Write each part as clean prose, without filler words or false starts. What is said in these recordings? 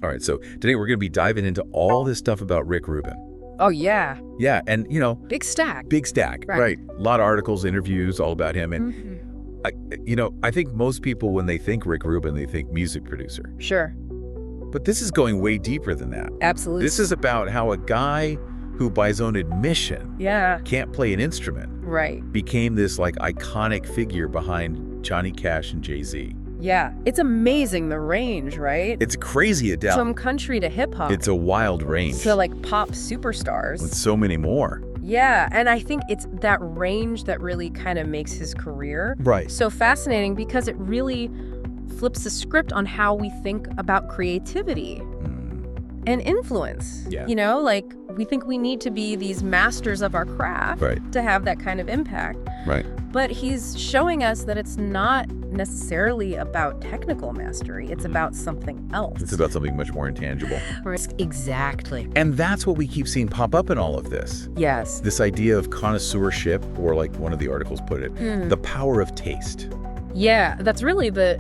All right, so today we're going to be diving into all this stuff about Rick Rubin. Oh, yeah. Yeah, and, Big stack. big stack, right? A lot of articles, interviews, all about him. And, I think most people, when they think Rick Rubin, they think music producer. Sure. But this is going way deeper than that. Absolutely. This is about how a guy who, by his own admission, can't play an instrument, became this, iconic figure behind Johnny Cash and Jay-Z. Yeah. It's amazing, the range, right? It's crazy, Adele. From country to hip-hop. It's a wild range. To, pop superstars. With so many more. Yeah, and I think it's that range that really kind of makes his career so fascinating because it really flips the script on how we think about creativity and influence. Yeah. We think we need to be these masters of our craft to have that kind of impact. Right. But he's showing us that it's not necessarily about technical mastery. It's about something else. It's about something much more intangible. Exactly. And that's what we keep seeing pop up in all of this. Yes. This idea of connoisseurship, or like one of the articles put it, the power of taste. Yeah, that's really the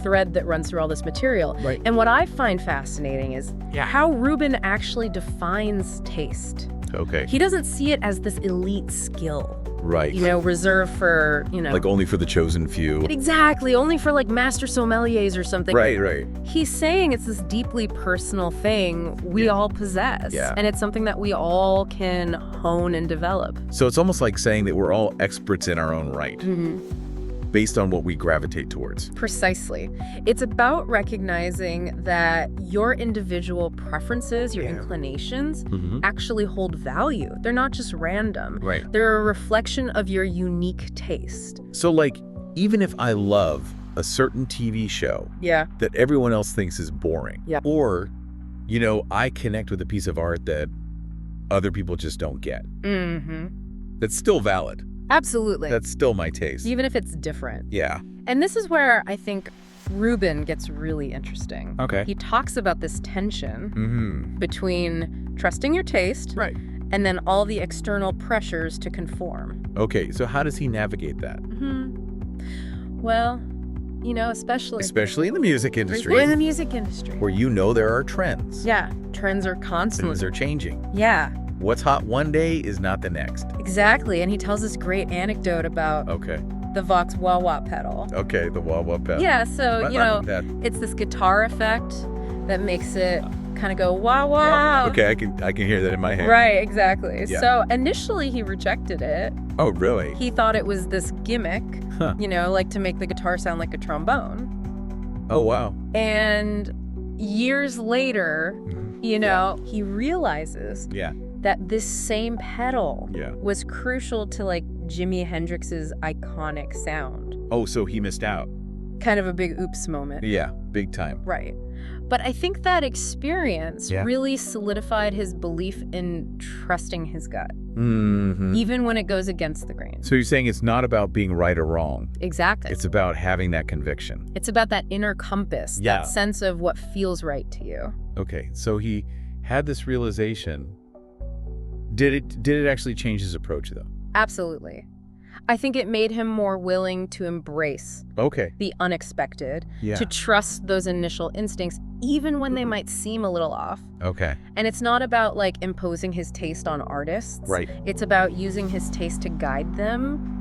thread that runs through all this material. Right. And what I find fascinating is how Rubin actually defines taste. Okay. He doesn't see it as this elite skill. Right. Reserved for, Like only for the chosen few. Exactly. Only for master sommeliers or something. Right. He's saying it's this deeply personal thing we all possess. Yeah. And it's something that we all can hone and develop. So it's almost like saying that we're all experts in our own right. Based on what we gravitate towards. Precisely. It's about recognizing that your individual preferences, your inclinations, actually hold value. They're not just random. Right. They're a reflection of your unique taste. So even if I love a certain TV show that everyone else thinks is boring, or, I connect with a piece of art that other people just don't get, that's still valid. Absolutely. That's still my taste. Even if it's different. Yeah. And this is where I think Rubin gets really interesting. Okay. He talks about this tension between trusting your taste and then all the external pressures to conform. Okay, so how does he navigate that? Well, especially in the music industry. In the music industry. Where there are trends. Yeah, trends are constantly. Things are changing. Yeah. What's hot one day is not the next. Exactly, and he tells this great anecdote about the Vox wah-wah pedal. Okay, the wah-wah pedal. Yeah, so, it's this guitar effect that makes it kind of go wah-wah. Okay, I can hear that in my head. Right, exactly. Yeah. So initially he rejected it. Oh, really? He thought it was this gimmick, to make the guitar sound like a trombone. Oh, wow. And years later, he realizes that this same pedal was crucial to Jimi Hendrix's iconic sound. Oh, so he missed out. Kind of a big oops moment. Yeah, big time. Right. But I think that experience really solidified his belief in trusting his gut, even when it goes against the grain. So you're saying it's not about being right or wrong. Exactly. It's about having that conviction. It's about that inner compass, that sense of what feels right to you. Okay, so he had this realization. Did it actually change his approach, though? Absolutely. I think it made him more willing to embrace the unexpected, to trust those initial instincts, even when they might seem a little off. Okay. And it's not about imposing his taste on artists. Right. It's about using his taste to guide them.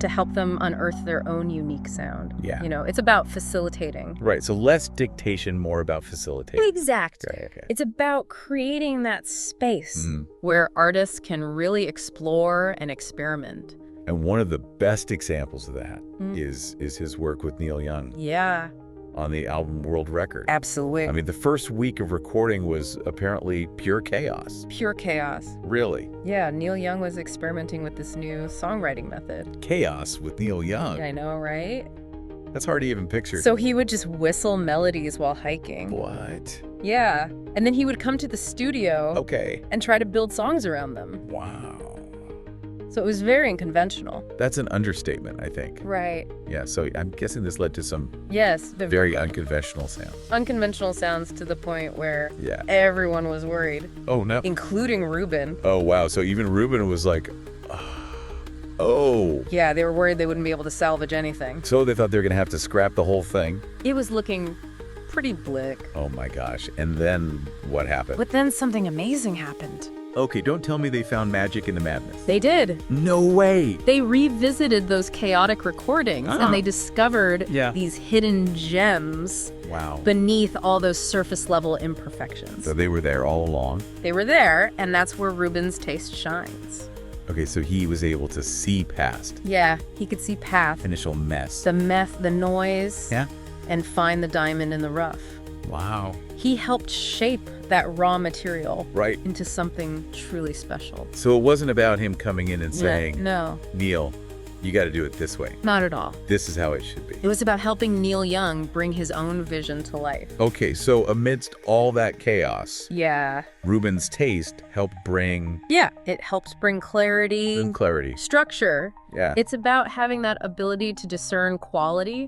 To help them unearth their own unique sound. Yeah. It's about facilitating. Right, so less dictation, more about facilitating. Exactly. Okay. It's about creating that space where artists can really explore and experiment. And one of the best examples of that is his work with Neil Young. Yeah. On the album World Record. Absolutely. I mean, the first week of recording was apparently pure chaos. Pure chaos. Really? Yeah, Neil Young was experimenting with this new songwriting method. Chaos with Neil Young. Yeah, I know, right? That's hard to even picture. So he would just whistle melodies while hiking. What? Yeah. And then he would come to the studio and try to build songs around them. Wow. So it was very unconventional. That's an understatement, I think. Right. Yeah, so I'm guessing this led to some very unconventional sounds. Unconventional sounds to the point where everyone was worried. Oh, no. Including Rubin. Oh, wow. So even Rubin was like, oh. Yeah, they were worried they wouldn't be able to salvage anything. So they thought they were going to have to scrap the whole thing. It was looking pretty bleak. Oh my gosh. And then what happened? But then something amazing happened. Okay, don't tell me they found magic in the madness. They did. No way. They revisited those chaotic recordings and they discovered these hidden gems beneath all those surface level imperfections. So they were there all along? They were there, and that's where Rubin's taste shines. Okay, so he was able to see past. Yeah, he could see past. Initial mess. The noise. Yeah. And find the diamond in the rough. Wow. He helped shape that raw material into something truly special. So it wasn't about him coming in and saying, no, Neil, you got to do it this way. Not at all. This is how it should be. It was about helping Neil Young bring his own vision to life. Okay, so amidst all that chaos, Rubin's taste helped bring... Yeah, it helps bring clarity. Structure. Yeah. It's about having that ability to discern quality.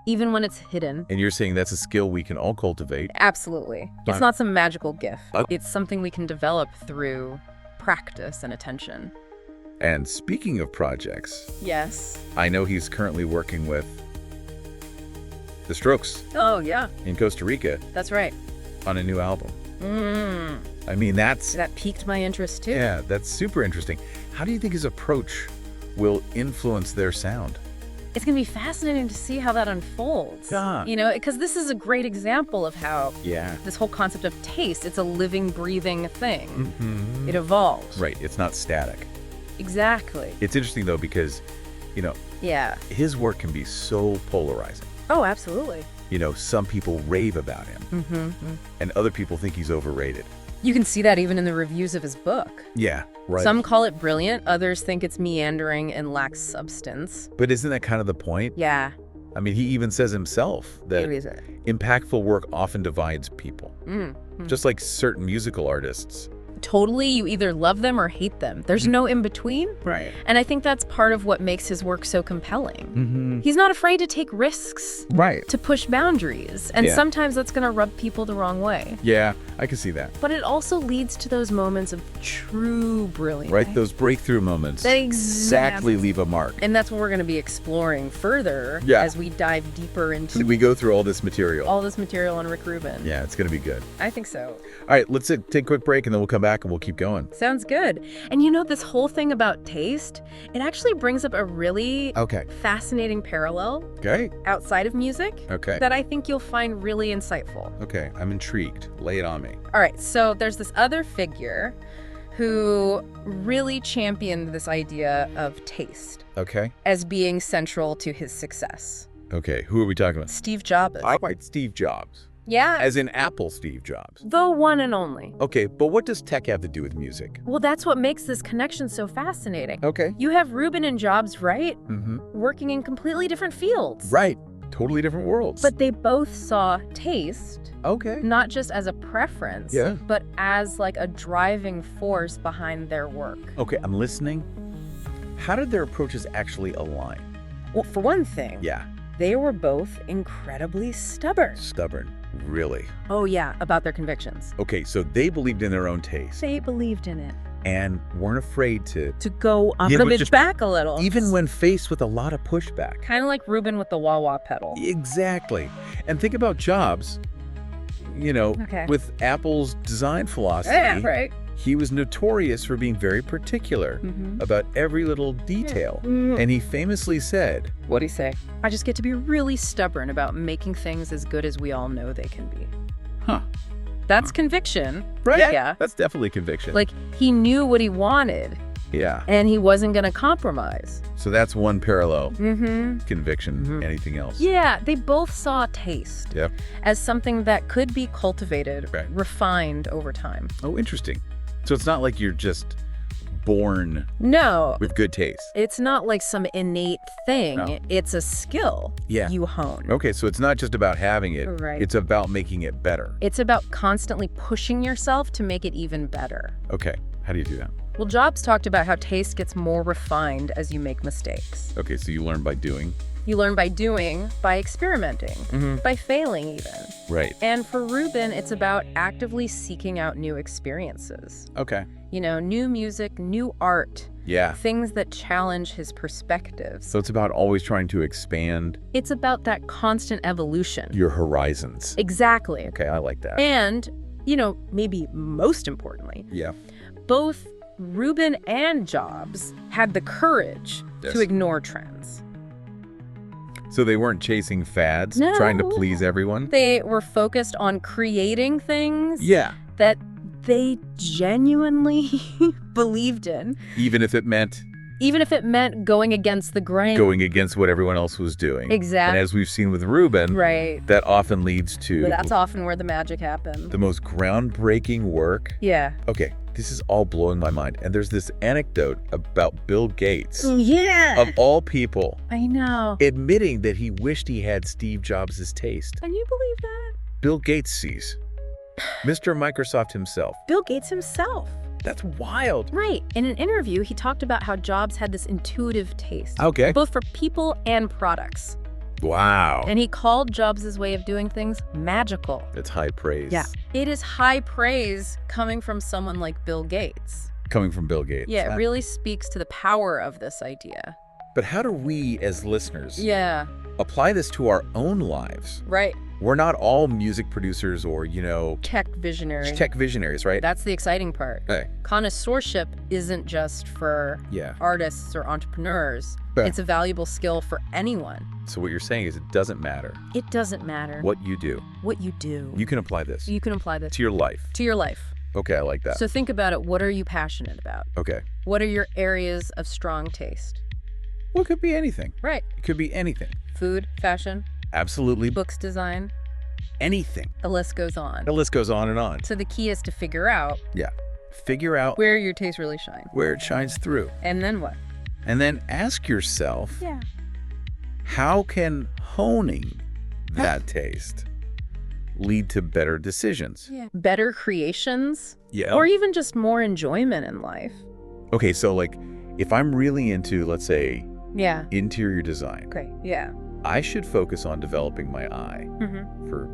Even when it's hidden. And you're saying that's a skill we can all cultivate? Absolutely. It's not some magical gift. It's something we can develop through practice and attention. And speaking of projects... Yes. I know he's currently working with The Strokes. Oh, yeah. In Costa Rica. That's right. On a new album. I mean, that piqued my interest, too. Yeah, that's super interesting. How do you think his approach will influence their sound? It's going to be fascinating to see how that unfolds. You know, because this is a great example of how this whole concept of taste, it's a living, breathing thing. It evolves. Right. It's not static. Exactly. It's interesting, though, because, you know, his work can be so polarizing. Oh, absolutely. You know, some people rave about him, and other people think he's overrated. You can see that even in the reviews of his book. Yeah, right. Some call it brilliant, others think it's meandering and lacks substance. But isn't that kind of the point? Yeah. I mean, he even says himself that impactful work often divides people. Just like certain musical artists. Totally, you either love them or hate them. There's no in between. Right. And I think that's part of what makes his work so compelling. He's not afraid to take risks. Right. To push boundaries. And sometimes that's going to rub people the wrong way. Yeah, I can see that. But it also leads to those moments of true brilliance. Right, those breakthrough moments. That exactly leave a mark. And that's what we're going to be exploring further as we dive deeper into... We go through all this material. All this material on Rick Rubin. Yeah, it's going to be good. I think so. All right, let's take a quick break and then we'll come back and we'll keep going. Sounds good. And you know, this whole thing about taste, it actually brings up a really fascinating parallel outside of music that I think you'll find really insightful. Okay, I'm intrigued. Lay it on me. All right, so there's this other figure who really championed this idea of taste as being central to his success. Okay, who are we talking about? Steve Jobs. I like Steve Jobs. Yeah. As in Apple Steve Jobs. The one and only. Okay, but what does tech have to do with music? Well, that's what makes this connection so fascinating. Okay. You have Rubin and Jobs, right? Working in completely different fields. Right. Totally different worlds. But they both saw taste. Okay. Not just as a preference, but as like a driving force behind their work. Okay, I'm listening. How did their approaches actually align? Well, for one thing, they were both incredibly stubborn. Stubborn. Really? Oh, yeah, about their convictions. Okay, so they believed in their own taste. They believed in it. And weren't afraid to go up a bit back a little. Even when faced with a lot of pushback. Kind of like Rubin with the wah-wah pedal. Exactly. And think about Jobs, you know, with Apple's design philosophy. Yeah, right. He was notorious for being very particular about every little detail. And he famously said... What'd he say? I just get to be really stubborn about making things as good as we all know they can be. Huh. That's conviction. Right. Yeah. That's definitely conviction. Like, he knew what he wanted. Yeah. And he wasn't going to compromise. So that's one parallel. Conviction. Anything else? Yeah. They both saw taste as something that could be cultivated, refined over time. Oh, interesting. So it's not like you're just born with good taste. It's not like some innate thing. No. It's a skill you hone. Okay, so it's not just about having it. Right. It's about making it better. It's about constantly pushing yourself to make it even better. Okay, how do you do that? Well, Jobs talked about how taste gets more refined as you make mistakes. Okay, so you learn by doing. You learn by doing, by experimenting, by failing even. Right. And for Rubin, it's about actively seeking out new experiences. Okay. You know, new music, new art, Yeah. Things that challenge his perspectives. So it's about always trying to expand. It's about that constant evolution. Your horizons. Exactly. Okay, I like that. And, maybe most importantly, yeah, both Rubin and Jobs had the courage to ignore trends. So they weren't chasing fads, No. trying to please everyone? They were focused on creating things that they genuinely believed in. Even if it meant going against the grain. Going against what everyone else was doing. Exactly. And as we've seen with Rubin, that often leads to... But that's often where the magic happens. The most groundbreaking work. Yeah. Okay, this is all blowing my mind. And there's this anecdote about Bill Gates. Yeah. Of all people. I know. Admitting that he wished he had Steve Jobs' taste. Can you believe that? Bill Gates sees. Mr. Microsoft himself. Bill Gates himself. That's wild. Right. In an interview, he talked about how Jobs had this intuitive taste. Okay. Both for people and products. Wow. And he called Jobs' way of doing things magical. That's high praise. Yeah. It is high praise coming from someone like Bill Gates. Coming from Bill Gates. Yeah, it really speaks to the power of this idea. But how do we, as listeners, apply this to our own lives? Right. We're not all music producers or, tech visionaries. Tech visionaries, right? That's the exciting part. Hey. Connoisseurship isn't just for artists or entrepreneurs. It's a valuable skill for anyone. So what you're saying is it doesn't matter. It doesn't matter. What you do. What you do. You can apply this. You can apply this. To your life. To your life. Okay, I like that. So think about it. What are you passionate about? Okay. What are your areas of strong taste? Well, it could be anything. Right. It could be anything. Food, fashion. Absolutely. Books, design. Anything. The list goes on. The list goes on and on. So the key is to figure out. Yeah. Figure out. Where your taste really shines. Where it shines through. And then what? And then ask yourself. Yeah. How can honing that taste lead to better decisions? Yeah. Better creations? Yeah. Or even just more enjoyment in life. Okay, so if I'm really into, let's say, interior design. Okay, yeah. I should focus on developing my eye for,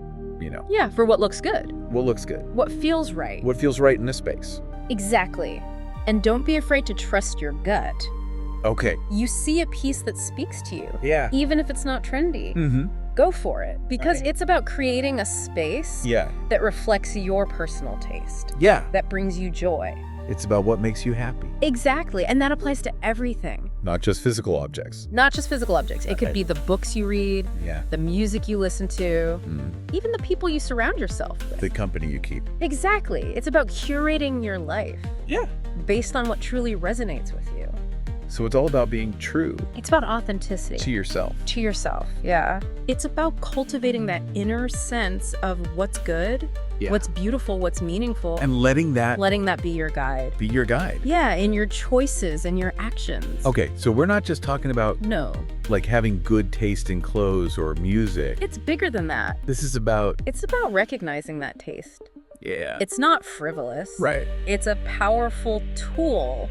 Yeah, for what looks good. What looks good. What feels right. What feels right in a space. Exactly. And don't be afraid to trust your gut. Okay. You see a piece that speaks to you. Yeah. Even if it's not trendy. Go for it. Because it's about creating a space that reflects your personal taste. Yeah. That brings you joy. It's about what makes you happy. Exactly. And that applies to everything. Not just physical objects. Not just physical objects. It could be the books you read, the music you listen to, even the people you surround yourself with. The company you keep. Exactly. It's about curating your life. Yeah. Based on what truly resonates with you. So it's all about being true. It's about authenticity. To yourself. To yourself, yeah. It's about cultivating that inner sense of what's good, what's beautiful, what's meaningful. And letting that be your guide. Be your guide. Yeah, in your choices and your actions. Okay, so we're not just talking about having good taste in clothes or music. It's bigger than that. It's about recognizing that taste. Yeah. It's not frivolous. Right. It's a powerful tool.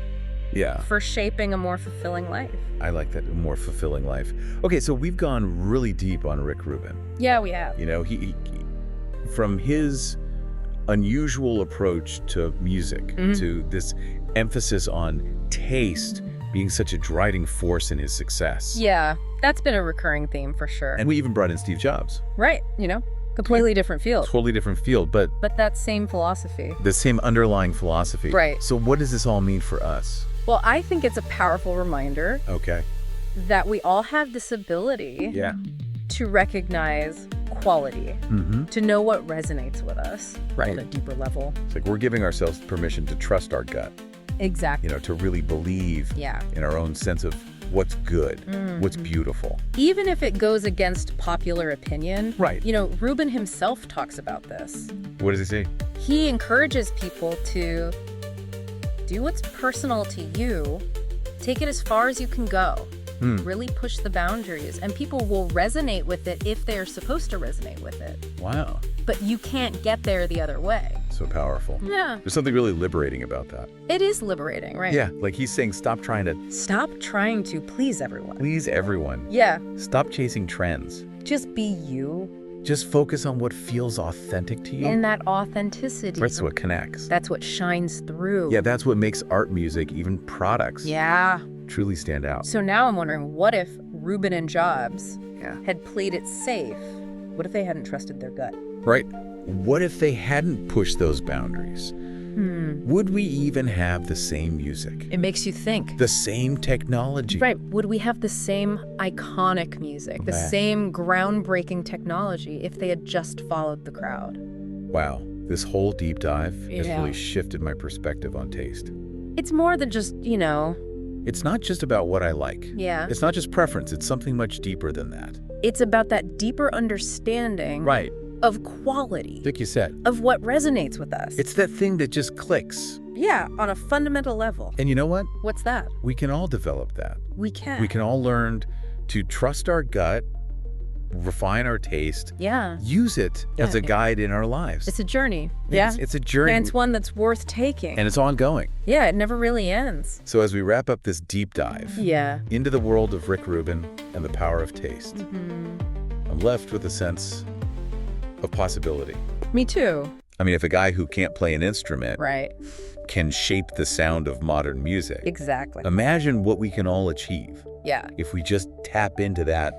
Yeah. For shaping a more fulfilling life. I like that, a more fulfilling life. Okay, so we've gone really deep on Rick Rubin. Yeah, we have. He from his unusual approach to music, to this emphasis on taste being such a driving force in his success. Yeah, that's been a recurring theme for sure. And we even brought in Steve Jobs. Right, completely different field. Totally different field, but that same philosophy. The same underlying philosophy. Right. So what does this all mean for us? Well, I think it's a powerful reminder that we all have this ability to recognize quality, to know what resonates with us on a deeper level. It's like we're giving ourselves permission to trust our gut. Exactly. To really believe in our own sense of what's good, what's beautiful. Even if it goes against popular opinion. Right. Rubin himself talks about this. What does he say? He encourages people to do what's personal to you, take it as far as you can go, really push the boundaries, and people will resonate with it if they're supposed to resonate with it. Wow. But you can't get there the other way. So powerful. Yeah. There's something really liberating about that. It is liberating, right? Yeah, like he's saying stop trying to please everyone. Please everyone. Yeah. Stop chasing trends. Just be you. Just focus on what feels authentic to you. And that authenticity. That's what connects. That's what shines through. Yeah, that's what makes art music, even products, truly stand out. So now I'm wondering, what if Rubin and Jobs had played it safe? What if they hadn't trusted their gut? Right. What if they hadn't pushed those boundaries? Would we even have the same music? It makes you think. The same technology. Right. Would we have the same iconic music, the same groundbreaking technology if they had just followed the crowd? Wow. This whole deep dive has really shifted my perspective on taste. It's more than just, It's not just about what I like. Yeah. It's not just preference. It's something much deeper than that. It's about that deeper understanding. Right. Of quality. Like you said. Of what resonates with us. It's that thing that just clicks. Yeah, on a fundamental level. And you know what? What's that? We can all develop that. We can. We can all learn to trust our gut, refine our taste. Yeah. Use it as a guide in our lives. It's a journey. It's a journey. And it's one that's worth taking. And it's ongoing. Yeah, it never really ends. So as we wrap up this deep dive into the world of Rick Rubin and the power of taste, I'm left with a sense of possibility. Me too. I mean, if a guy who can't play an instrument can shape the sound of modern music. Exactly. Imagine what we can all achieve. Yeah. If we just tap into that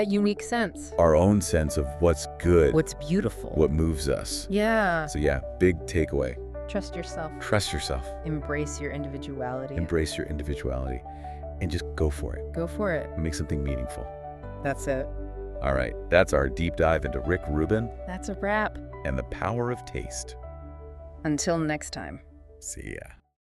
unique sense. Our own sense of what's good. What's beautiful. What moves us. Yeah. So big takeaway. Trust yourself. Trust yourself. Embrace your individuality. Embrace your individuality. And just go for it. Go for it. Make something meaningful. That's it. All right, that's our deep dive into Rick Rubin. That's a wrap. And the power of taste. Until next time. See ya.